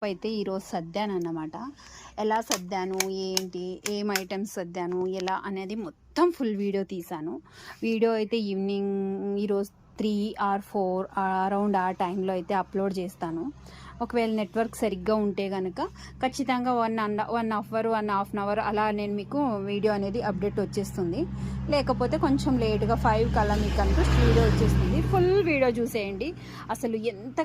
అయితే ఈరోజు సర్దానన్నమాట. ఎలా సర్దాను, ఏంటి, ఏం ఐటమ్స్ సర్దాను, ఎలా అనేది మొత్తం ఫుల్ వీడియో తీశాను. వీడియో అయితే ఈవినింగ్ ఈరోజు 3 or 4 అరౌండ్ ఆ టైంలో అయితే అప్లోడ్ చేస్తాను. ఒకవేళ నెట్వర్క్ సరిగ్గా ఉంటే కనుక ఖచ్చితంగా 1 అవర్ 1.5 అవర్ అలా నేను మీకు వీడియో అనేది అప్డేట్ వచ్చేస్తుంది. లేకపోతే కొంచెం లేట్గా 5 కల్లా మీకు కనుక వీడియో వచ్చేస్తుంది. ఫుల్ వీడియో చూసేయండి. అసలు ఎంత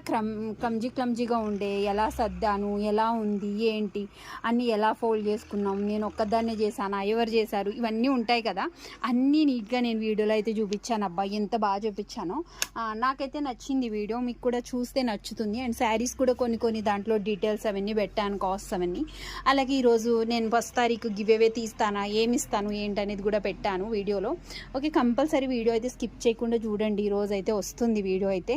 క్లమ్జీగా ఉండే, ఎలా సర్దాను, ఎలా ఉంది, ఏంటి అన్నీ ఎలా ఫోల్డ్ చేసుకున్నాం, నేను ఒక్కదాన్నే చేశాను, ఎవరు చేశారు, ఇవన్నీ ఉంటాయి కదా. అన్నీ నీట్గా నేను వీడియోలో అయితే చూపించాను. అబ్బా ఎంత బాగా చూపించానో. నాకైతే నచ్చింది వీడియో, మీకు కూడా చూస్తే నచ్చుతుంది. అండ్ శారీస్ కూడా కొన్ని దాంట్లో డీటెయిల్స్ అవన్నీ పెట్టాను, కాస్ట్ అవన్నీ. అలాగే ఈరోజు నేను 1st తారీఖు గివ్ అవే తీస్తానా, ఏమి ఇస్తాను ఏంటి అనేది కూడా పెట్టాను వీడియోలో. ఓకే, కంపల్సరీ వీడియో అయితే స్కిప్ చేయకుండా చూడండి. ఈరోజు అయితే వస్తుంది వీడియో అయితే.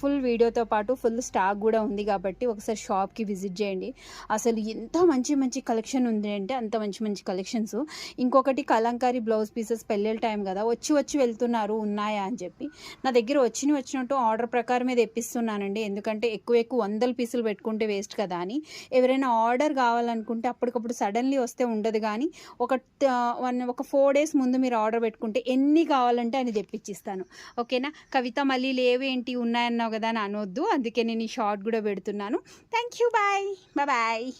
ఫుల్ వీడియోతో పాటు ఫుల్ స్టాక్ కూడా ఉంది కాబట్టి ఒకసారి షాప్కి విజిట్ చేయండి. అసలు ఎంత మంచి కలెక్షన్ ఉంది అంటే అంత మంచి కలెక్షన్స్. ఇంకొకటి కలంకారీ బ్లౌజ్ పీసెస్ పెళ్ళిళ్ళ టైం కదా, వచ్చి వెళ్తున్నారు ఉన్నాయా అని చెప్పి. నా దగ్గర వచ్చినట్టు ఆర్డర్ ప్రకారమే తెప్పిస్తున్నానండి. ఎందుకంటే ఎక్కువ 100 పీసులు పెట్టుకుంటే వేస్ట్ కదా అని. ఎవరైనా ఆర్డర్ కావాలనుకుంటే అప్పటికప్పుడు సడన్లీ వస్తే ఉండదు, కానీ ఒక 4 days ముందు మీరు ఆర్డర్ పెట్టుకుంటే ఎన్ని కావాలంటే అని తెప్పించిస్తాను. ఓకేనా? కవిత మళ్ళీ లేవేంటి ఉన్నాయన్నావు కదా అని అనొద్దు. అందుకే నేను ఈ షార్ట్ కూడా పెడుతున్నాను. Thank you, bye.